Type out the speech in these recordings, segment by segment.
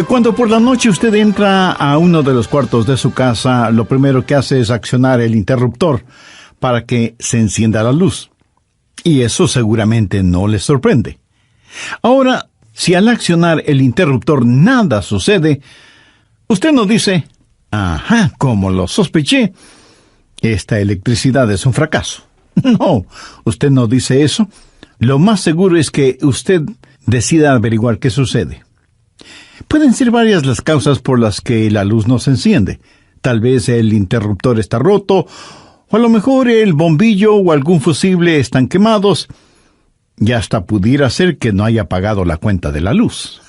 Cuando por la noche usted entra a uno de los cuartos de su casa, lo primero que hace es accionar el interruptor para que se encienda la luz. Y eso seguramente no le sorprende. Ahora, si al accionar el interruptor nada sucede, usted no dice, «Ajá, como lo sospeché, esta electricidad es un fracaso». No, usted no dice eso. Lo más seguro es que usted decida averiguar qué sucede. Pueden ser varias las causas por las que la luz no se enciende. Tal vez el interruptor está roto, o a lo mejor el bombillo o algún fusible están quemados, y hasta pudiera ser que no haya pagado la cuenta de la luz.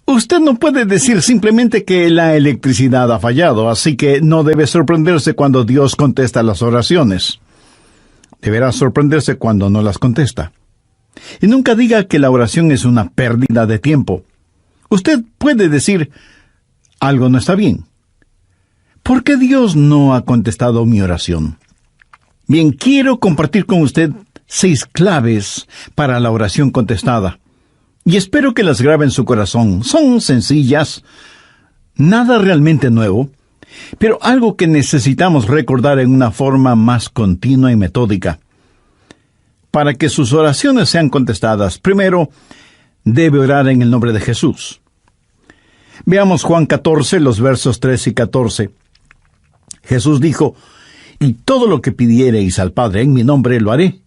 Usted no puede decir simplemente que la electricidad ha fallado, así que no debe sorprenderse cuando Dios contesta las oraciones. Deberá sorprenderse cuando no las contesta. Y nunca diga que la oración es una pérdida de tiempo. Usted puede decir, algo no está bien. ¿Por qué Dios no ha contestado mi oración? Bien, quiero compartir con usted 6 claves para la oración contestada. Y espero que las grabe en su corazón. Son sencillas, nada realmente nuevo, pero algo que necesitamos recordar en una forma más continua y metódica. Para que sus oraciones sean contestadas, primero, debe orar en el nombre de Jesús. Veamos Juan 14, los versos 3 y 14. Jesús dijo, «Y todo lo que pidiereis al Padre en mi nombre lo haré,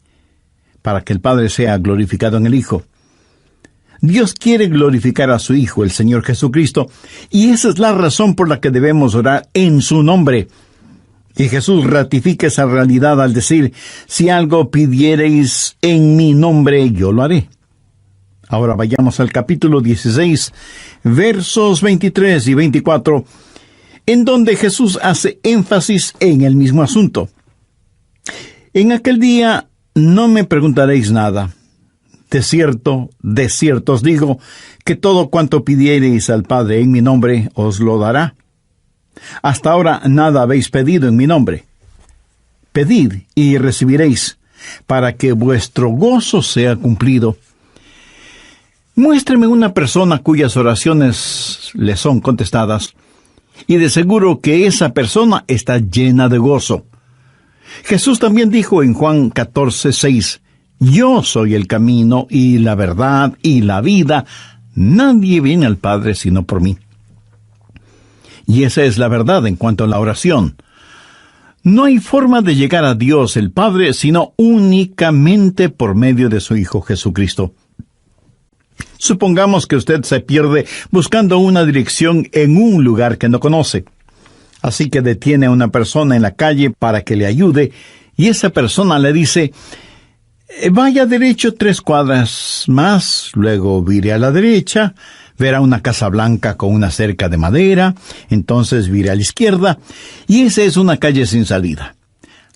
para que el Padre sea glorificado en el Hijo». Dios quiere glorificar a su Hijo, el Señor Jesucristo, y esa es la razón por la que debemos orar en su nombre. Y Jesús ratifica esa realidad al decir, «Si algo pidiereis en mi nombre, yo lo haré». Ahora vayamos al capítulo 16, versos 23 y 24, en donde Jesús hace énfasis en el mismo asunto. «En aquel día no me preguntaréis nada. De cierto os digo, que todo cuanto pidiereis al Padre en mi nombre, os lo dará. Hasta ahora nada habéis pedido en mi nombre. Pedid y recibiréis, para que vuestro gozo sea cumplido». Muéstreme una persona cuyas oraciones le son contestadas, y de seguro que esa persona está llena de gozo. Jesús también dijo en Juan 14, 6, «Yo soy el camino y la verdad y la vida. Nadie viene al Padre sino por mí». Y esa es la verdad en cuanto a la oración. No hay forma de llegar a Dios el Padre sino únicamente por medio de su Hijo Jesucristo. Supongamos que usted se pierde buscando una dirección en un lugar que no conoce. Así que detiene a una persona en la calle para que le ayude, y esa persona le dice, «Vaya derecho 3 cuadras más, luego vire a la derecha, verá una casa blanca con una cerca de madera, entonces vire a la izquierda, y esa es una calle sin salida.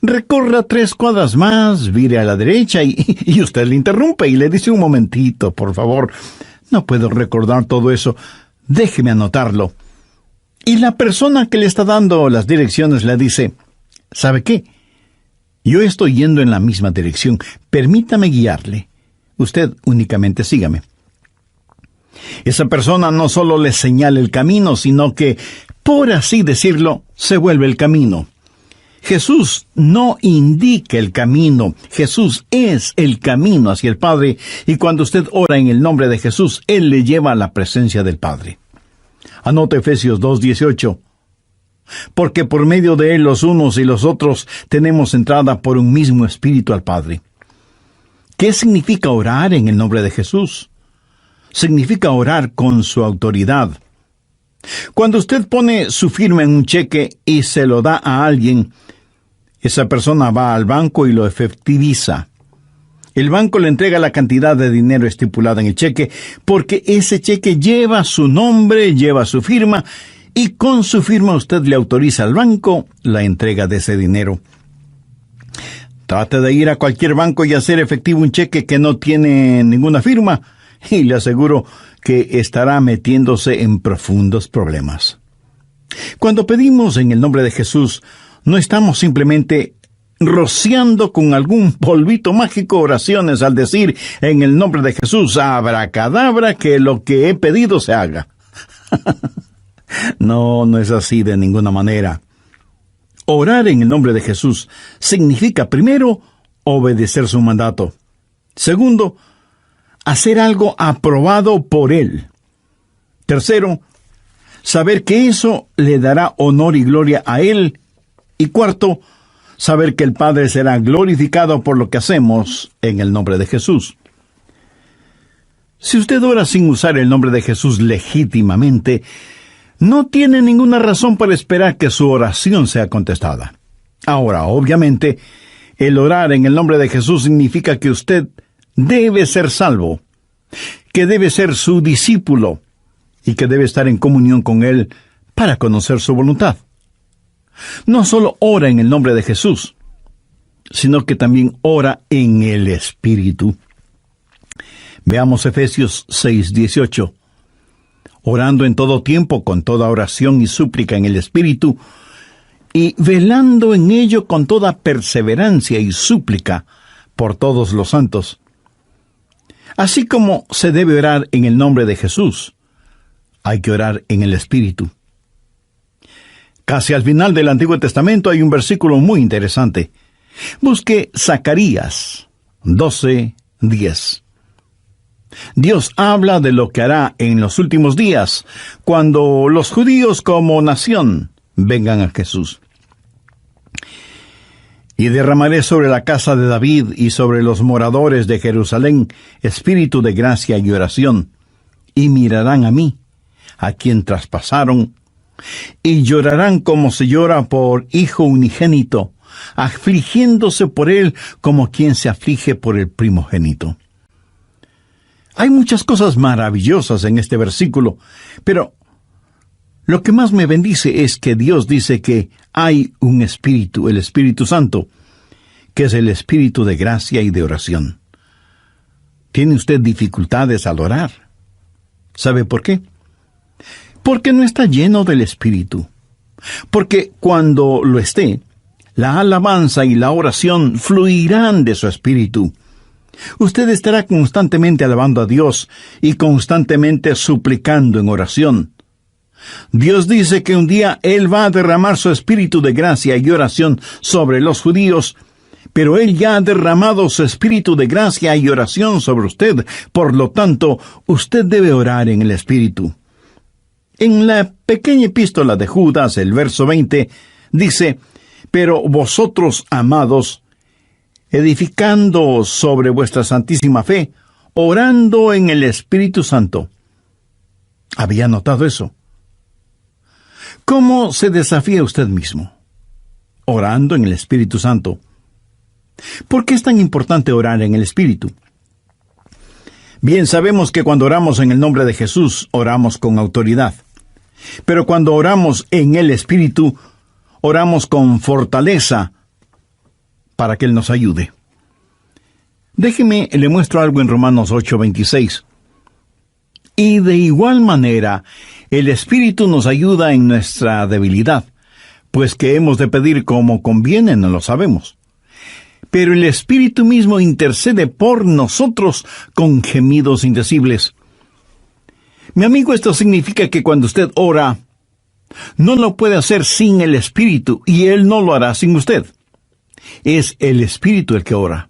Recorra 3 cuadras más, vire a la derecha», y usted le interrumpe y le dice, «Un momentito, por favor, no puedo recordar todo eso, déjeme anotarlo». Y la persona que le está dando las direcciones le dice, «¿Sabe qué? Yo estoy yendo en la misma dirección, permítame guiarle. Usted únicamente sígame». Esa persona no solo le señala el camino, sino que, por así decirlo, se vuelve el camino. Jesús no indica el camino, Jesús es el camino hacia el Padre, y cuando usted ora en el nombre de Jesús, Él le lleva a la presencia del Padre. Anote Efesios 2:18. «Porque por medio de Él los unos y los otros tenemos entrada por un mismo Espíritu al Padre». ¿Qué significa orar en el nombre de Jesús? Significa orar con su autoridad. Cuando usted pone su firma en un cheque y se lo da a alguien, esa persona va al banco y lo efectiviza. El banco le entrega la cantidad de dinero estipulada en el cheque, porque ese cheque lleva su nombre, lleva su firma, y con su firma usted le autoriza al banco la entrega de ese dinero. Trate de ir a cualquier banco y hacer efectivo un cheque que no tiene ninguna firma, y le aseguro que estará metiéndose en profundos problemas. Cuando pedimos en el nombre de Jesús, no estamos simplemente rociando con algún polvito mágico oraciones al decir en el nombre de Jesús, abracadabra, que lo que he pedido se haga. No, no es así de ninguna manera. Orar en el nombre de Jesús significa, primero, obedecer su mandato. Segundo, hacer algo aprobado por Él. Tercero, saber que eso le dará honor y gloria a Él. Y cuarto, saber que el Padre será glorificado por lo que hacemos en el nombre de Jesús. Si usted ora sin usar el nombre de Jesús legítimamente, no tiene ninguna razón para esperar que su oración sea contestada. Ahora, obviamente, el orar en el nombre de Jesús significa que usted debe ser salvo, que debe ser su discípulo y que debe estar en comunión con Él para conocer su voluntad. No solo ora en el nombre de Jesús, sino que también ora en el Espíritu. Veamos Efesios 6:18. Orando en todo tiempo, con toda oración y súplica en el Espíritu, y velando en ello con toda perseverancia y súplica por todos los santos. Así como se debe orar en el nombre de Jesús, hay que orar en el Espíritu. Casi al final del Antiguo Testamento hay un versículo muy interesante. Busque Zacarías 12:10. Dios habla de lo que hará en los últimos días, cuando los judíos como nación vengan a Jesús. Y derramaré sobre la casa de David y sobre los moradores de Jerusalén espíritu de gracia y oración, y mirarán a mí, a quien traspasaron, y llorarán como se llora por hijo unigénito, afligiéndose por él como quien se aflige por el primogénito. Hay muchas cosas maravillosas en este versículo, pero lo que más me bendice es que Dios dice que hay un Espíritu, el Espíritu Santo, que es el Espíritu de gracia y de oración. ¿Tiene usted dificultades al orar? ¿Sabe por qué? Porque no está lleno del Espíritu. Porque cuando lo esté, la alabanza y la oración fluirán de su Espíritu. Usted estará constantemente alabando a Dios y constantemente suplicando en oración. Dios dice que un día Él va a derramar su espíritu de gracia y oración sobre los judíos, pero Él ya ha derramado su espíritu de gracia y oración sobre usted. Por lo tanto, usted debe orar en el Espíritu. En la pequeña epístola de Judas, el verso 20, dice, «Pero vosotros, amados, edificando sobre vuestra santísima fe, orando en el Espíritu Santo». ¿Había notado eso? ¿Cómo se desafía usted mismo? Orando en el Espíritu Santo. ¿Por qué es tan importante orar en el Espíritu? Bien, sabemos que cuando oramos en el nombre de Jesús, oramos con autoridad. Pero cuando oramos en el Espíritu, oramos con fortaleza para que Él nos ayude. Déjeme, le muestro algo en Romanos 8:26. Y de igual manera, el Espíritu nos ayuda en nuestra debilidad, pues que hemos de pedir como conviene no lo sabemos. Pero el Espíritu mismo intercede por nosotros con gemidos indecibles. Mi amigo, esto significa que cuando usted ora, no lo puede hacer sin el Espíritu, y Él no lo hará sin usted. Es el Espíritu el que ora.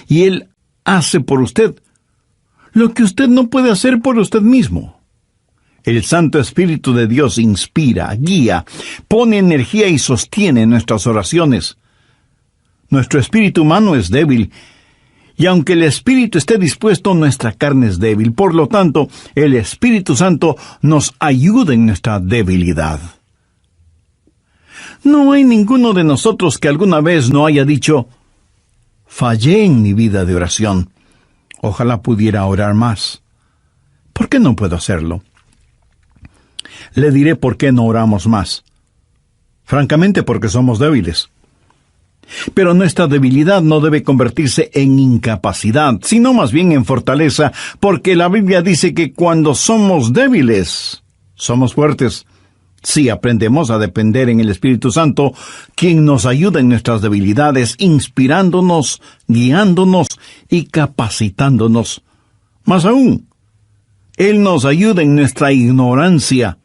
Y Él hace por usted lo que usted no puede hacer por usted mismo. El Santo Espíritu de Dios inspira, guía, pone energía y sostiene nuestras oraciones. Nuestro espíritu humano es débil, y aunque el espíritu esté dispuesto, nuestra carne es débil. Por lo tanto, el Espíritu Santo nos ayuda en nuestra debilidad. No hay ninguno de nosotros que alguna vez no haya dicho, «Fallé en mi vida de oración. Ojalá pudiera orar más. ¿Por qué no puedo hacerlo?» Le diré por qué no oramos más. Francamente, porque somos débiles. Pero nuestra debilidad no debe convertirse en incapacidad, sino más bien en fortaleza, porque la Biblia dice que cuando somos débiles, somos fuertes. Si aprendemos a depender en el Espíritu Santo, quien nos ayuda en nuestras debilidades, inspirándonos, guiándonos y capacitándonos. Más aún, Él nos ayuda en nuestra ignorancia.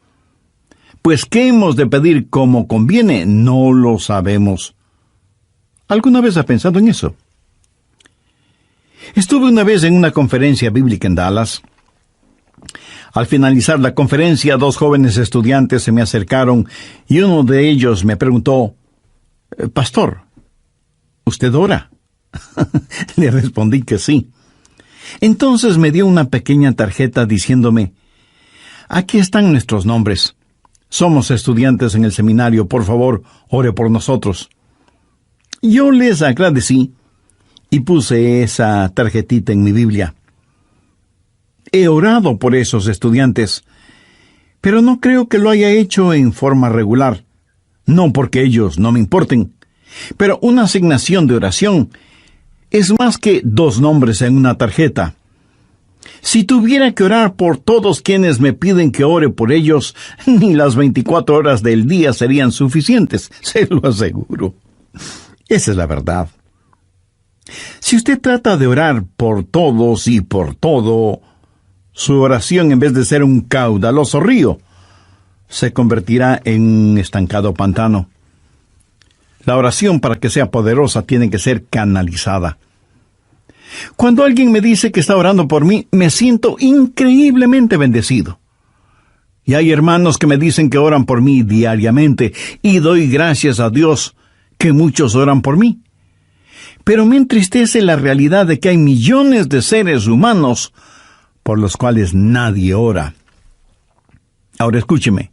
Pues ¿qué hemos de pedir como conviene? No lo sabemos. ¿Alguna vez ha pensado en eso? Estuve una vez en una conferencia bíblica en Dallas. Al finalizar la conferencia, 2 jóvenes estudiantes se me acercaron y uno de ellos me preguntó, «Pastor, ¿usted ora?» Le respondí que sí. Entonces me dio una pequeña tarjeta diciéndome, «Aquí están nuestros nombres. Somos estudiantes en el seminario. Por favor, ore por nosotros». Yo les agradecí y puse esa tarjetita en mi Biblia. He orado por esos estudiantes, pero no creo que lo haya hecho en forma regular. No porque ellos no me importen, pero una asignación de oración es más que 2 nombres en una tarjeta. Si tuviera que orar por todos quienes me piden que ore por ellos, ni las 24 horas del día serían suficientes, se lo aseguro. Esa es la verdad. Si usted trata de orar por todos y por todo, su oración, en vez de ser un caudaloso río, se convertirá en un estancado pantano. La oración, para que sea poderosa, tiene que ser canalizada. Cuando alguien me dice que está orando por mí, me siento increíblemente bendecido. Y hay hermanos que me dicen que oran por mí diariamente, y doy gracias a Dios que muchos oran por mí. Pero me entristece la realidad de que hay millones de seres humanos por los cuales nadie ora. Ahora escúcheme.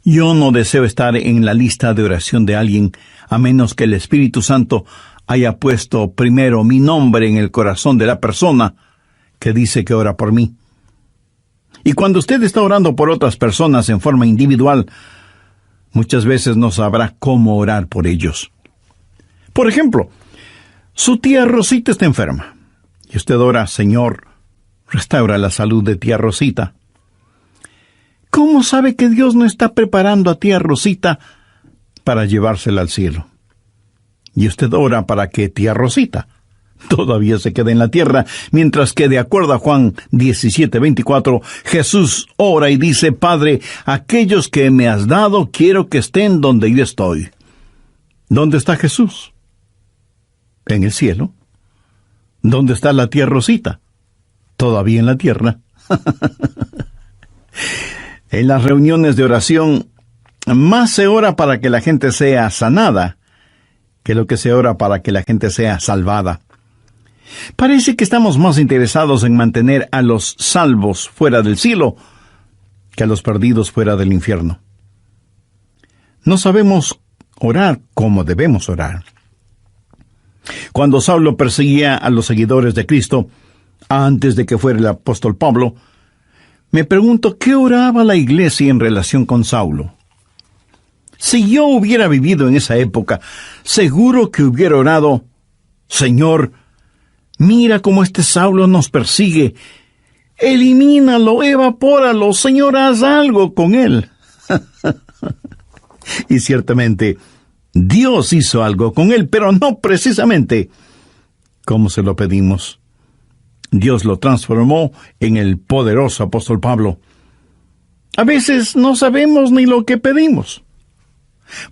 Yo no deseo estar en la lista de oración de alguien, a menos que el Espíritu Santo haya puesto primero mi nombre en el corazón de la persona que dice que ora por mí. Y cuando usted está orando por otras personas en forma individual, muchas veces no sabrá cómo orar por ellos. Por ejemplo, su tía Rosita está enferma, y usted ora, «Señor, restaura la salud de tía Rosita». ¿Cómo sabe que Dios no está preparando a tía Rosita para llevársela al cielo? Y usted ora para que tía Rosita todavía se quede en la tierra, mientras que, de acuerdo a Juan 17:24, Jesús ora y dice, «Padre, aquellos que me has dado, quiero que estén donde yo estoy». ¿Dónde está Jesús? En el cielo. ¿Dónde está la tía Rosita? Todavía en la tierra. En las reuniones de oración, más se ora para que la gente sea sanada que lo que se ora para que la gente sea salvada. Parece que estamos más interesados en mantener a los salvos fuera del cielo que a los perdidos fuera del infierno. No sabemos orar como debemos orar. Cuando Saulo perseguía a los seguidores de Cristo, antes de que fuera el apóstol Pablo, me pregunto qué oraba la iglesia en relación con Saulo. Si yo hubiera vivido en esa época, seguro que hubiera orado, «Señor, mira cómo este Saulo nos persigue. Elimínalo, evapóralo, Señor, haz algo con él». Y ciertamente, Dios hizo algo con él, pero no precisamente como se lo pedimos. Dios lo transformó en el poderoso apóstol Pablo. A veces no sabemos ni lo que pedimos.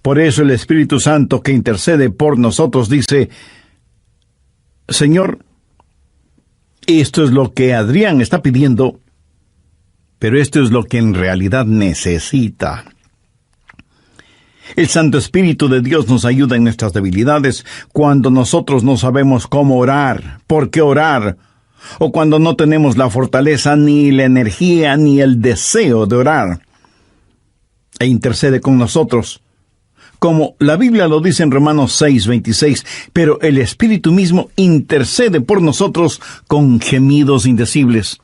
Por eso el Espíritu Santo que intercede por nosotros dice, «Señor, esto es lo que Adrián está pidiendo, pero esto es lo que en realidad necesita». El Santo Espíritu de Dios nos ayuda en nuestras debilidades cuando nosotros no sabemos cómo orar, por qué orar, o cuando no tenemos la fortaleza, ni la energía, ni el deseo de orar. E intercede con nosotros, como la Biblia lo dice en Romanos 6:26, pero el Espíritu mismo intercede por nosotros con gemidos indecibles.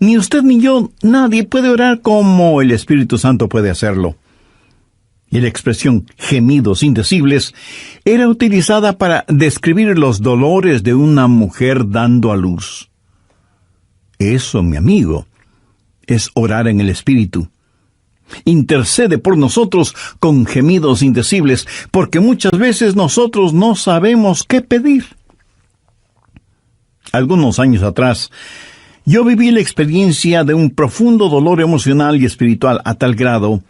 Ni usted ni yo, nadie puede orar como el Espíritu Santo puede hacerlo. Y la expresión gemidos indecibles era utilizada para describir los dolores de una mujer dando a luz. Eso, mi amigo, es orar en el Espíritu. Intercede por nosotros con gemidos indecibles, porque muchas veces nosotros no sabemos qué pedir. Algunos años atrás, yo viví la experiencia de un profundo dolor emocional y espiritual a tal grado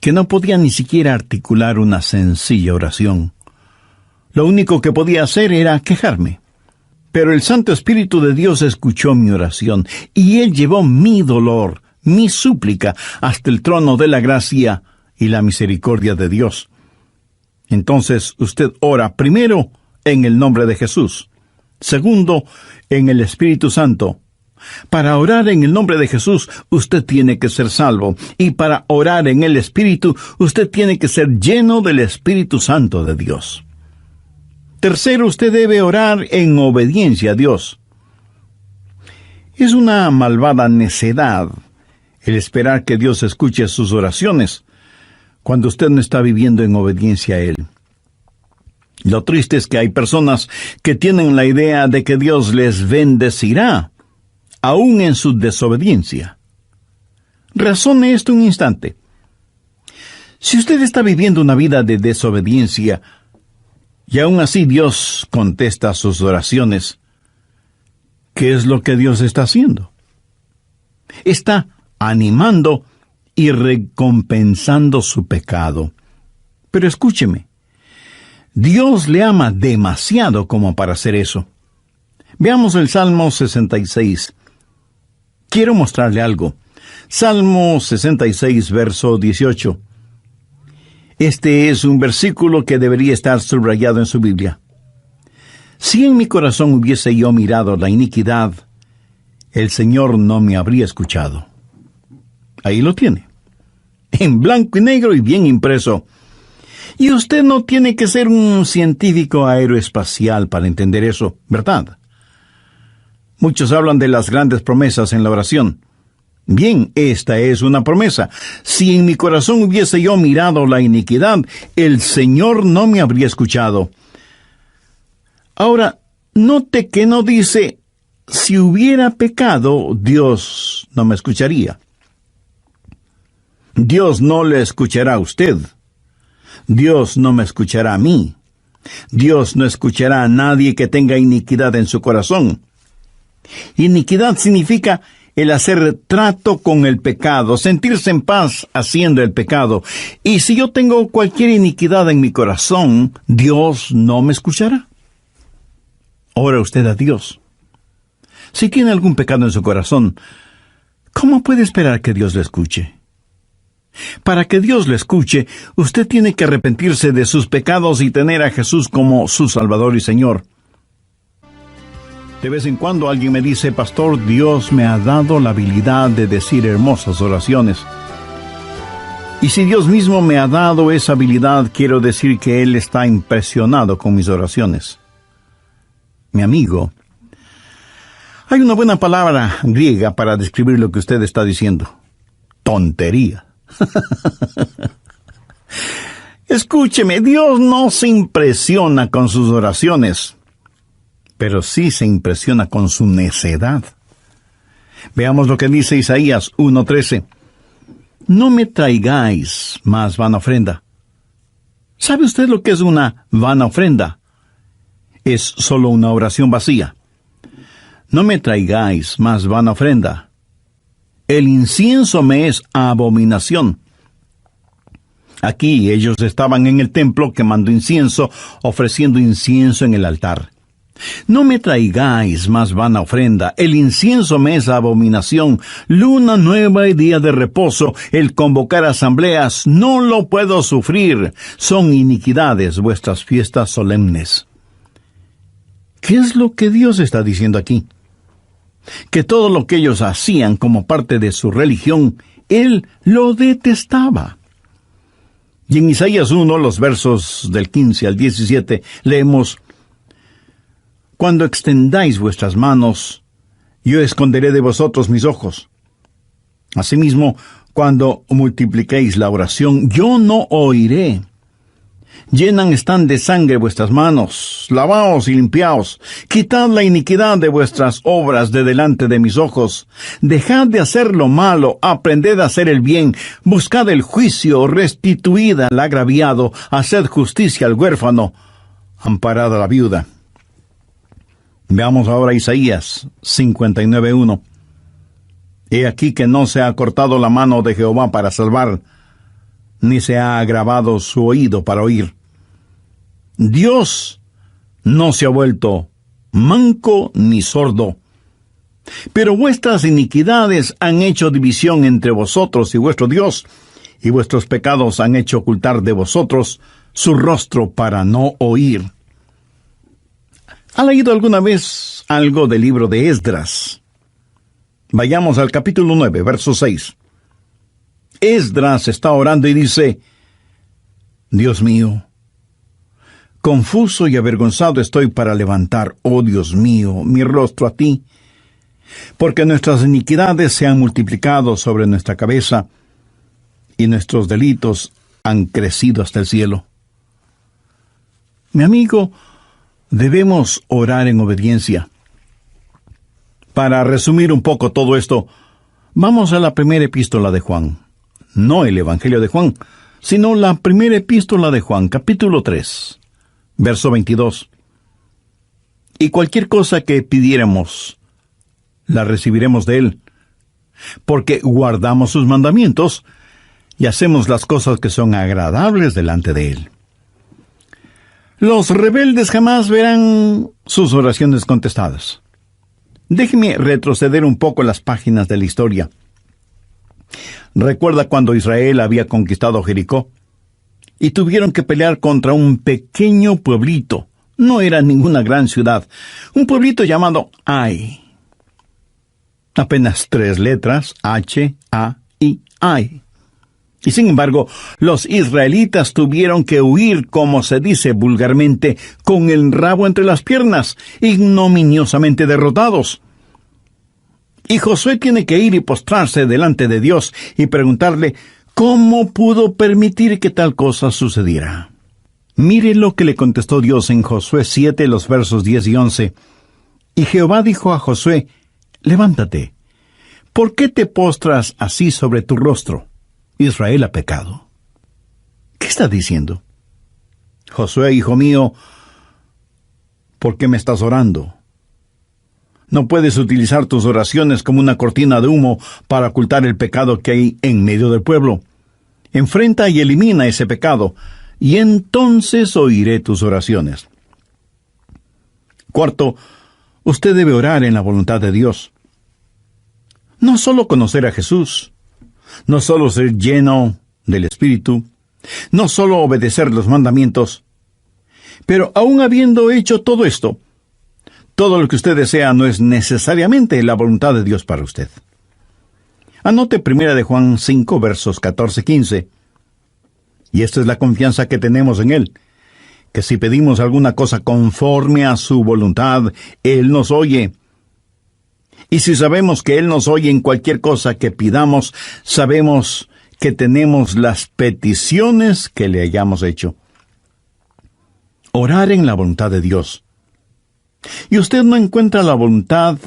que no podía ni siquiera articular una sencilla oración. Lo único que podía hacer era quejarme. Pero el Santo Espíritu de Dios escuchó mi oración, y Él llevó mi dolor, mi súplica, hasta el trono de la gracia y la misericordia de Dios. Entonces usted ora primero en el nombre de Jesús, segundo en el Espíritu Santo. Para orar en el nombre de Jesús, usted tiene que ser salvo, y para orar en el Espíritu, usted tiene que ser lleno del Espíritu Santo de Dios. Tercero, usted debe orar en obediencia a Dios. Es una malvada necedad el esperar que Dios escuche sus oraciones cuando usted no está viviendo en obediencia a Él. Lo triste es que hay personas que tienen la idea de que Dios les bendecirá, aún en su desobediencia. Razone esto un instante. Si usted está viviendo una vida de desobediencia, y aún así Dios contesta sus oraciones, ¿qué es lo que Dios está haciendo? Está animando y recompensando su pecado. Pero escúcheme, Dios le ama demasiado como para hacer eso. Veamos el Salmo 66. Quiero mostrarle algo. Salmo 66, verso 18. Este es un versículo que debería estar subrayado en su Biblia. Si en mi corazón hubiese yo mirado la iniquidad, el Señor no me habría escuchado. Ahí lo tiene, en blanco y negro y bien impreso. Y usted no tiene que ser un científico aeroespacial para entender eso, ¿verdad? Muchos hablan de las grandes promesas en la oración. Bien, esta es una promesa. Si en mi corazón hubiese yo mirado la iniquidad, el Señor no me habría escuchado. Ahora, note que no dice, si hubiera pecado, Dios no me escucharía. Dios no le escuchará a usted. Dios no me escuchará a mí. Dios no escuchará a nadie que tenga iniquidad en su corazón. Iniquidad significa el hacer trato con el pecado, sentirse en paz haciendo el pecado. Y si yo tengo cualquier iniquidad en mi corazón, Dios no me escuchará. Ora usted a Dios. Si tiene algún pecado en su corazón, ¿cómo puede esperar que Dios le escuche? Para que Dios le escuche, usted tiene que arrepentirse de sus pecados y tener a Jesús como su Salvador y Señor. De vez en cuando alguien me dice, pastor, Dios me ha dado la habilidad de decir hermosas oraciones. Y si Dios mismo me ha dado esa habilidad, quiero decir que Él está impresionado con mis oraciones. Mi amigo, hay una buena palabra griega para describir lo que usted está diciendo. Tontería. Escúcheme, Dios no se impresiona con sus oraciones, pero sí se impresiona con su necedad. Veamos lo que dice Isaías 1:13. No me traigáis más vana ofrenda. ¿Sabe usted lo que es una vana ofrenda? Es solo una oración vacía. No me traigáis más vana ofrenda. El incienso me es abominación. Aquí ellos estaban en el templo quemando incienso, ofreciendo incienso en el altar. No me traigáis más vana ofrenda, el incienso me es abominación, luna nueva y día de reposo, el convocar asambleas, no lo puedo sufrir, son iniquidades vuestras fiestas solemnes. ¿Qué es lo que Dios está diciendo aquí? Que todo lo que ellos hacían como parte de su religión, Él lo detestaba. Y en Isaías 1, los versos del 15 al 17, leemos: Cuando extendáis vuestras manos, yo esconderé de vosotros mis ojos. Asimismo, cuando multipliquéis la oración, yo no oiré. Llenan están de sangre vuestras manos, lavaos y limpiaos, quitad la iniquidad de vuestras obras de delante de mis ojos, dejad de hacer lo malo, aprended a hacer el bien, buscad el juicio, restituid al agraviado, haced justicia al huérfano, amparad a la viuda. Veamos ahora Isaías 59:1. He aquí que no se ha cortado la mano de Jehová para salvar, ni se ha agravado su oído para oír. Dios no se ha vuelto manco ni sordo, pero vuestras iniquidades han hecho división entre vosotros y vuestro Dios, y vuestros pecados han hecho ocultar de vosotros su rostro para no oír. ¿Ha leído alguna vez algo del libro de Esdras? Vayamos al capítulo 9, verso 6. Esdras está orando y dice: Dios mío, confuso y avergonzado estoy para levantar, oh Dios mío, mi rostro a ti, porque nuestras iniquidades se han multiplicado sobre nuestra cabeza, y nuestros delitos han crecido hasta el cielo. Mi amigo, debemos orar en obediencia. Para resumir un poco todo esto, vamos a la primera epístola de Juan. No el Evangelio de Juan, sino la primera epístola de Juan, capítulo 3, verso 22. Y cualquier cosa que pidiéramos, la recibiremos de Él, porque guardamos sus mandamientos y hacemos las cosas que son agradables delante de Él. Los rebeldes jamás verán sus oraciones contestadas. Déjeme retroceder un poco las páginas de la historia. ¿Recuerda cuando Israel había conquistado Jericó? Y tuvieron que pelear contra un pequeño pueblito. No era ninguna gran ciudad. Un pueblito llamado Ai. Apenas 3 letras, H, A, I, Ai. Y sin embargo, los israelitas tuvieron que huir, como se dice vulgarmente, con el rabo entre las piernas, ignominiosamente derrotados. Y Josué tiene que ir y postrarse delante de Dios y preguntarle cómo pudo permitir que tal cosa sucediera. Mire lo que le contestó Dios en Josué 7, los versos 10 y 11. Y Jehová dijo a Josué: levántate, ¿por qué te postras así sobre tu rostro? Israel ha pecado. ¿Qué está diciendo? Josué, hijo mío, ¿por qué me estás orando? No puedes utilizar tus oraciones como una cortina de humo para ocultar el pecado que hay en medio del pueblo. Enfrenta y elimina ese pecado, y entonces oiré tus oraciones. Cuarto, usted debe orar en la voluntad de Dios. No solo conocer a Jesús, no solo ser lleno del Espíritu, no solo obedecer los mandamientos, pero aun habiendo hecho todo esto, todo lo que usted desea no es necesariamente la voluntad de Dios para usted. Anote 1 de Juan 5, versos 14-15. Y esta es la confianza que tenemos en Él, que si pedimos alguna cosa conforme a su voluntad, Él nos oye. Y si sabemos que Él nos oye en cualquier cosa que pidamos, sabemos que tenemos las peticiones que le hayamos hecho. Orar en la voluntad de Dios. Y usted no encuentra la voluntad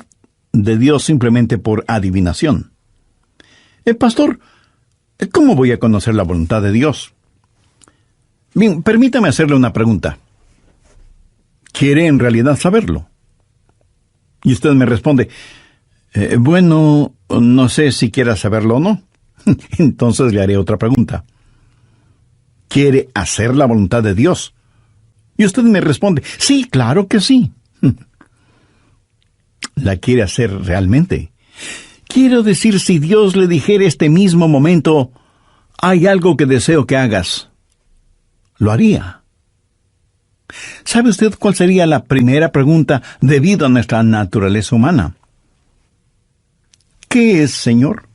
de Dios simplemente por adivinación. Pastor, ¿cómo voy a conocer la voluntad de Dios? Bien, permítame hacerle una pregunta. ¿Quiere en realidad saberlo? Y usted me responde: bueno, no sé si quiera saberlo o no. Entonces le haré otra pregunta. ¿Quiere hacer la voluntad de Dios? Y usted me responde: sí, claro que sí. ¿La quiere hacer realmente? Quiero decir, si Dios le dijera este mismo momento: hay algo que deseo que hagas, ¿lo haría? ¿Sabe usted cuál sería la primera pregunta debido a nuestra naturaleza humana? ¿Qué es, Señor?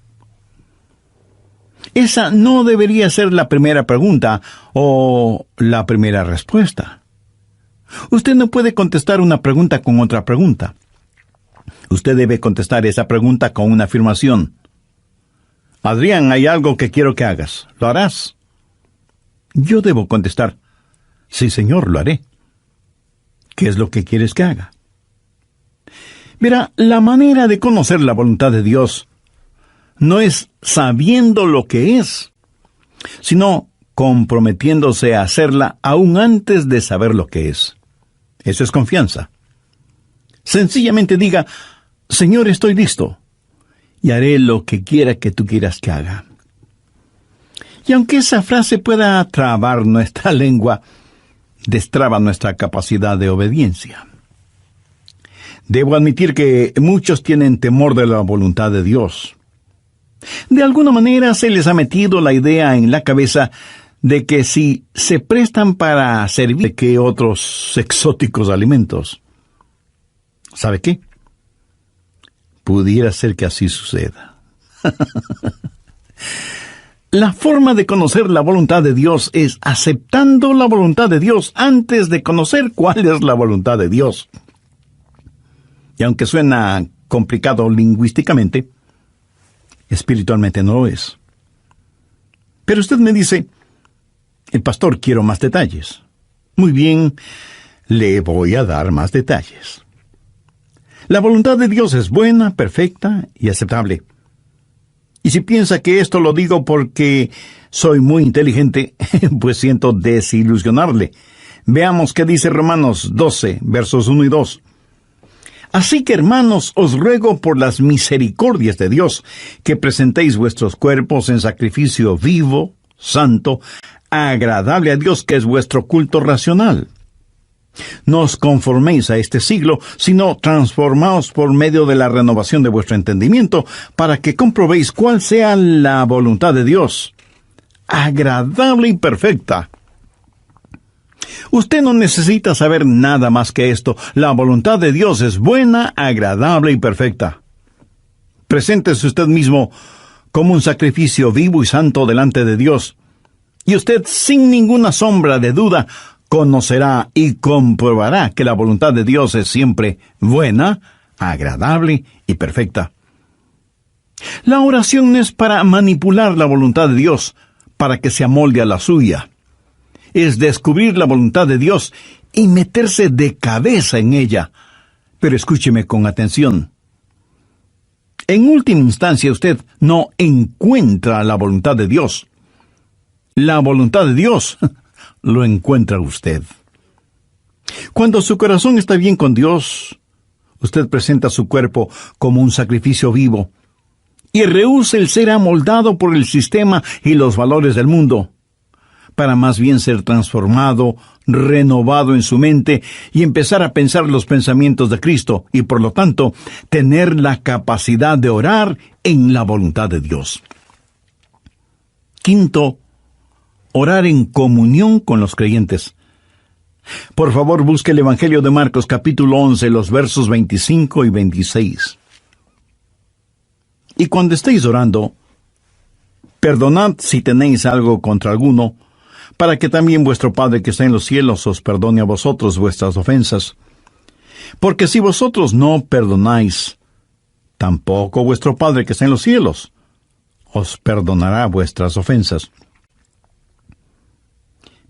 Esa no debería ser la primera pregunta o la primera respuesta. Usted no puede contestar una pregunta con otra pregunta. Usted debe contestar esa pregunta con una afirmación. Adrián, hay algo que quiero que hagas. ¿Lo harás? Yo debo contestar: Sí, Señor, lo haré. ¿Qué es lo que quieres que haga? Mira, la manera de conocer la voluntad de Dios no es sabiendo lo que es, sino comprometiéndose a hacerla aún antes de saber lo que es. Eso es confianza. Sencillamente diga, Señor, estoy listo, y haré lo que quiera que tú quieras que haga. Y aunque esa frase pueda trabar nuestra lengua, destraba nuestra capacidad de obediencia. Debo admitir que muchos tienen temor de la voluntad de Dios. De alguna manera se les ha metido la idea en la cabeza de que si se prestan para servir que otros exóticos alimentos. ¿Sabe qué? Pudiera ser que así suceda. La forma de conocer la voluntad de Dios es aceptando la voluntad de Dios antes de conocer cuál es la voluntad de Dios. Y aunque suena complicado lingüísticamente, espiritualmente no lo es. Pero usted me dice, el pastor, quiero más detalles. Muy bien, le voy a dar más detalles. La voluntad de Dios es buena, perfecta y aceptable. Y si piensa que esto lo digo porque soy muy inteligente, pues siento desilusionarle. Veamos qué dice Romanos 12, versos 1 y 2. Así que, hermanos, os ruego por las misericordias de Dios, que presentéis vuestros cuerpos en sacrificio vivo, santo, agradable a Dios, que es vuestro culto racional. No os conforméis a este siglo, sino transformaos por medio de la renovación de vuestro entendimiento, para que comprobéis cuál sea la voluntad de Dios, agradable y perfecta. Usted no necesita saber nada más que esto. La voluntad de Dios es buena, agradable y perfecta. Preséntese usted mismo como un sacrificio vivo y santo delante de Dios, y usted, sin ninguna sombra de duda, conocerá y comprobará que la voluntad de Dios es siempre buena, agradable y perfecta. La oración no es para manipular la voluntad de Dios, para que se amolde a la suya. Es descubrir la voluntad de Dios y meterse de cabeza en ella. Pero escúcheme con atención. En última instancia, usted no encuentra la voluntad de Dios. La voluntad de Dios lo encuentra usted. Cuando su corazón está bien con Dios, usted presenta su cuerpo como un sacrificio vivo y rehúsa el ser amoldado por el sistema y los valores del mundo, para más bien ser transformado, renovado en su mente y empezar a pensar los pensamientos de Cristo y, por lo tanto, tener la capacidad de orar en la voluntad de Dios. Quinto, orar en comunión con los creyentes. Por favor, busque el Evangelio de Marcos, capítulo 11, los versos 25 y 26. Y cuando estéis orando, perdonad si tenéis algo contra alguno, para que también vuestro Padre que está en los cielos os perdone a vosotros vuestras ofensas. Porque si vosotros no perdonáis, tampoco vuestro Padre que está en los cielos os perdonará vuestras ofensas.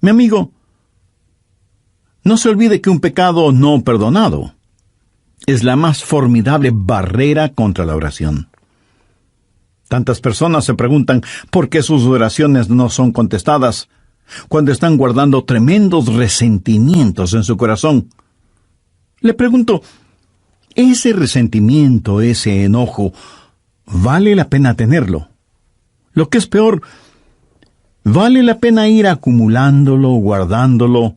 Mi amigo, no se olvide que un pecado no perdonado es la más formidable barrera contra la oración. Tantas personas se preguntan por qué sus oraciones no son contestadas cuando están guardando tremendos resentimientos en su corazón. Le pregunto, ¿ese resentimiento, ese enojo, vale la pena tenerlo? Lo que es peor, ¿vale la pena ir acumulándolo, guardándolo,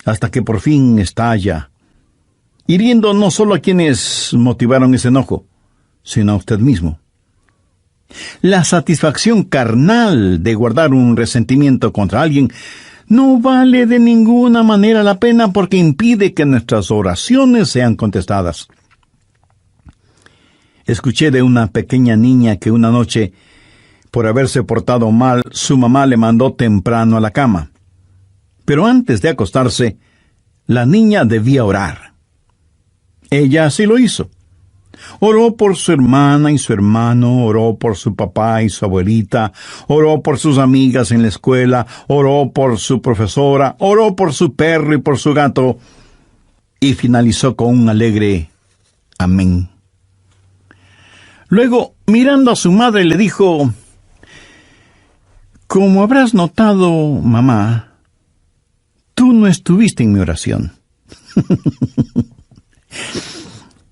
hasta que por fin estalla, hiriendo no solo a quienes motivaron ese enojo, sino a usted mismo? La satisfacción carnal de guardar un resentimiento contra alguien no vale de ninguna manera la pena, porque impide que nuestras oraciones sean contestadas. Escuché de una pequeña niña que una noche, por haberse portado mal, su mamá le mandó temprano a la cama. Pero antes de acostarse, la niña debía orar. Ella así lo hizo. Oró por su hermana y su hermano, oró por su papá y su abuelita, oró por sus amigas en la escuela, oró por su profesora, oró por su perro y por su gato, y finalizó con un alegre amén. Luego, mirando a su madre, le dijo: como habrás notado, mamá, tú no estuviste en mi oración.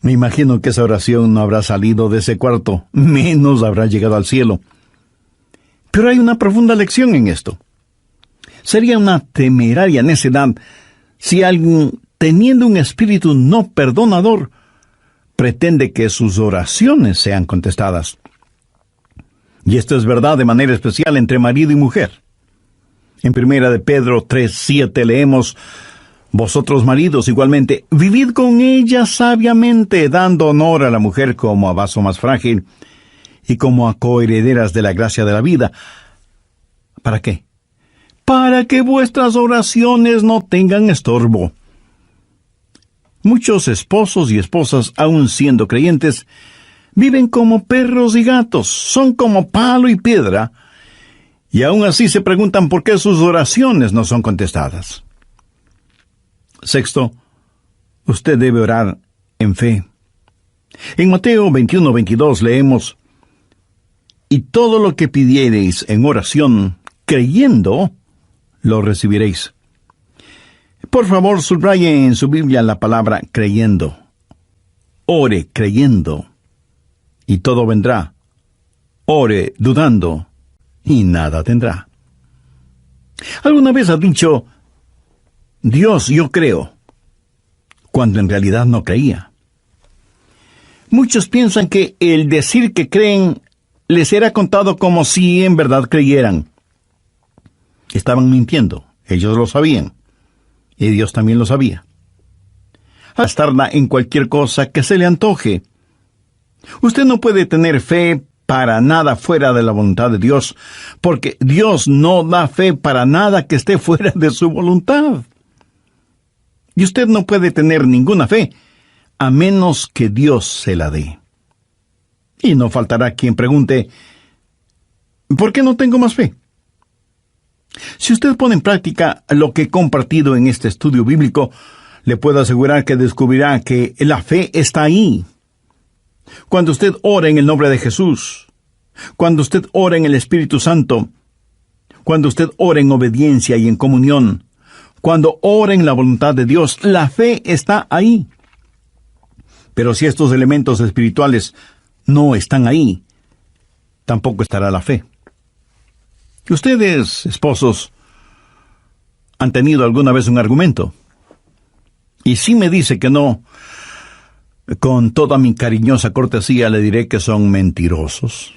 Me imagino que esa oración no habrá salido de ese cuarto, menos habrá llegado al cielo. Pero hay una profunda lección en esto. Sería una temeraria necedad si alguien, teniendo un espíritu no perdonador, pretende que sus oraciones sean contestadas. Y esto es verdad de manera especial entre marido y mujer. En 1 de Pedro 3:7 leemos: vosotros maridos igualmente, vivid con ella sabiamente, dando honor a la mujer como a vaso más frágil y como a coherederas de la gracia de la vida. ¿Para qué? Para que vuestras oraciones no tengan estorbo. Muchos esposos y esposas, aun siendo creyentes, viven como perros y gatos, son como palo y piedra, y aún así se preguntan por qué sus oraciones no son contestadas. Sexto, usted debe orar en fe. En Mateo 21:22 leemos: y todo lo que pidiereis en oración, creyendo, lo recibiréis. Por favor, subraye en su Biblia la palabra creyendo. Ore creyendo, y todo vendrá. Ore dudando, y nada tendrá. ¿Alguna vez has dicho: Dios, yo creo, cuando en realidad no creía? Muchos piensan que el decir que creen les será contado como si en verdad creyeran. Estaban mintiendo, ellos lo sabían, y Dios también lo sabía. Gastarla en cualquier cosa que se le antoje. Usted no puede tener fe para nada fuera de la voluntad de Dios, porque Dios no da fe para nada que esté fuera de su voluntad. Y usted no puede tener ninguna fe a menos que Dios se la dé. Y no faltará quien pregunte: ¿por qué no tengo más fe? Si usted pone en práctica lo que he compartido en este estudio bíblico, le puedo asegurar que descubrirá que la fe está ahí. Cuando usted ora en el nombre de Jesús, cuando usted ora en el Espíritu Santo, cuando usted ora en obediencia y en comunión, cuando ora en la voluntad de Dios, la fe está ahí. Pero si estos elementos espirituales no están ahí, tampoco estará la fe. Ustedes, esposos, ¿han tenido alguna vez un argumento? Y si me dice que no, con toda mi cariñosa cortesía le diré que son mentirosos.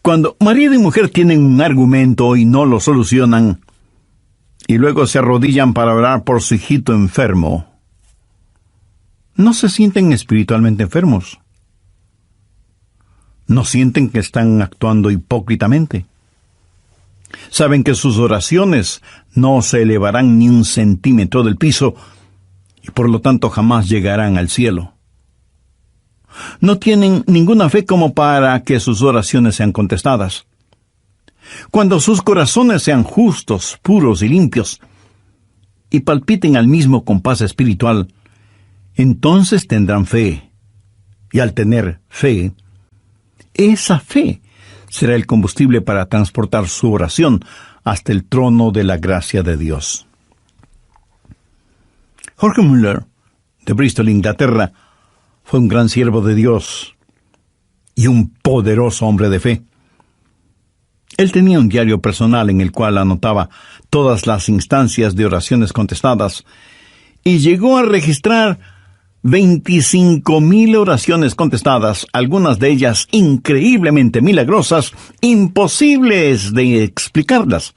Cuando marido y mujer tienen un argumento y no lo solucionan, y luego se arrodillan para orar por su hijito enfermo, ¿no se sienten espiritualmente enfermos? ¿No sienten que están actuando hipócritamente? Saben que sus oraciones no se elevarán ni un centímetro del piso y por lo tanto jamás llegarán al cielo. No tienen ninguna fe como para que sus oraciones sean contestadas. Cuando sus corazones sean justos, puros y limpios, y palpiten al mismo compás espiritual, entonces tendrán fe. Y al tener fe, esa fe será el combustible para transportar su oración hasta el trono de la gracia de Dios. Jorge Muller, de Bristol, Inglaterra, fue un gran siervo de Dios y un poderoso hombre de fe. Él tenía un diario personal en el cual anotaba todas las instancias de oraciones contestadas y llegó a registrar 25,000 oraciones contestadas, algunas de ellas increíblemente milagrosas, imposibles de explicarlas,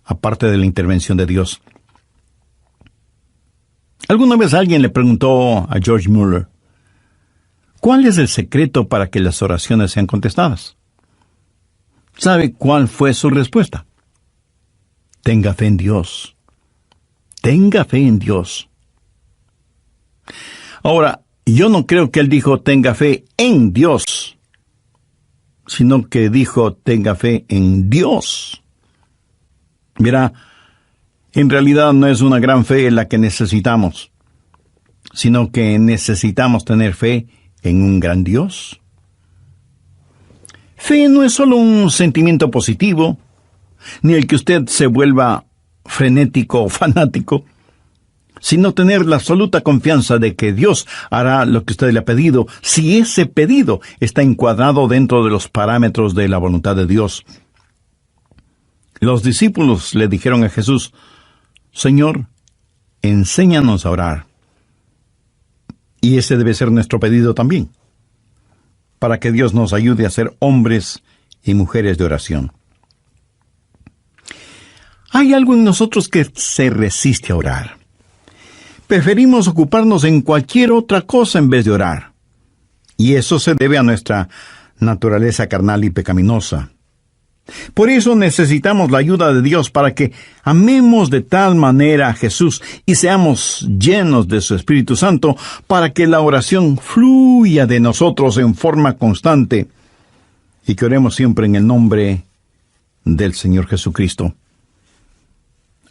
aparte de la intervención de Dios. Alguna vez alguien le preguntó a George Muller: ¿cuál es el secreto para que las oraciones sean contestadas? ¿Sabe cuál fue su respuesta? Tenga fe en Dios. Tenga fe en Dios. Ahora, Yo no creo que él dijo tenga fe en Dios, sino que dijo tenga fe en Dios. Mira, en realidad no es una gran fe la que necesitamos, sino que necesitamos tener fe en un gran Dios. Fe no es solo un sentimiento positivo, ni el que usted se vuelva frenético o fanático, sino tener la absoluta confianza de que Dios hará lo que usted le ha pedido, si ese pedido está encuadrado dentro de los parámetros de la voluntad de Dios. Los discípulos le dijeron a Jesús, Señor, enséñanos a orar. Y ese debe ser nuestro pedido también, para que Dios nos ayude a ser hombres y mujeres de oración. Hay algo en nosotros que se resiste a orar. Preferimos ocuparnos en cualquier otra cosa en vez de orar. Y eso se debe a nuestra naturaleza carnal y pecaminosa. Por eso necesitamos la ayuda de Dios para que amemos de tal manera a Jesús y seamos llenos de su Espíritu Santo para que la oración fluya de nosotros en forma constante y que oremos siempre en el nombre del Señor Jesucristo.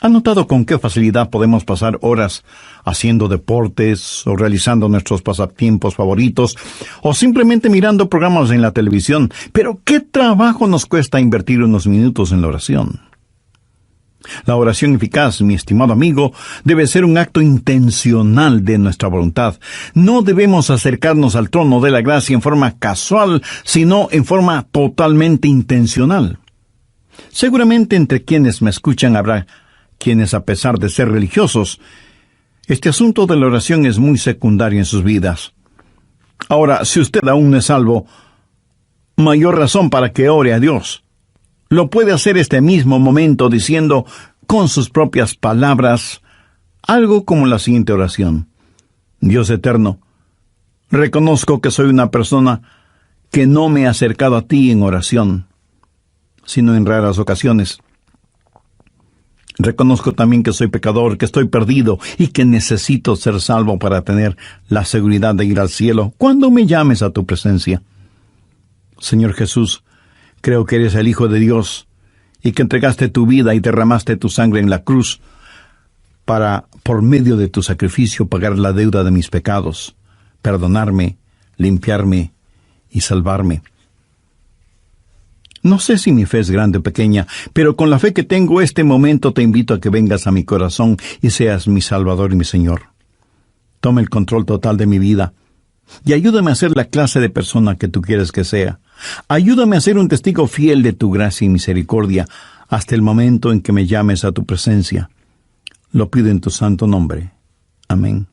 ¿Ha notado con qué facilidad podemos pasar horas haciendo deportes o realizando nuestros pasatiempos favoritos o simplemente mirando programas en la televisión? Pero ¿qué trabajo nos cuesta invertir unos minutos en la oración? La oración eficaz, mi estimado amigo, debe ser un acto intencional de nuestra voluntad. No debemos acercarnos al trono de la gracia en forma casual, sino en forma totalmente intencional. Seguramente entre quienes me escuchan habrá quienes, a pesar de ser religiosos, este asunto de la oración es muy secundario en sus vidas. Ahora, si usted aún no es salvo, mayor razón para que ore a Dios. Lo puede hacer este mismo momento diciendo con sus propias palabras algo como la siguiente oración. Dios eterno, reconozco que soy una persona que no me he acercado a ti en oración, sino en raras ocasiones. Reconozco también que soy pecador, que estoy perdido y que necesito ser salvo para tener la seguridad de ir al cielo cuando me llames a tu presencia. Señor Jesús, creo que eres el Hijo de Dios y que entregaste tu vida y derramaste tu sangre en la cruz para, por medio de tu sacrificio, pagar la deuda de mis pecados, perdonarme, limpiarme y salvarme. No sé si mi fe es grande o pequeña, pero con la fe que tengo este momento te invito a que vengas a mi corazón y seas mi Salvador y mi Señor. Toma el control total de mi vida y ayúdame a ser la clase de persona que tú quieres que sea. Ayúdame a ser un testigo fiel de tu gracia y misericordia hasta el momento en que me llames a tu presencia. Lo pido en tu santo nombre. Amén.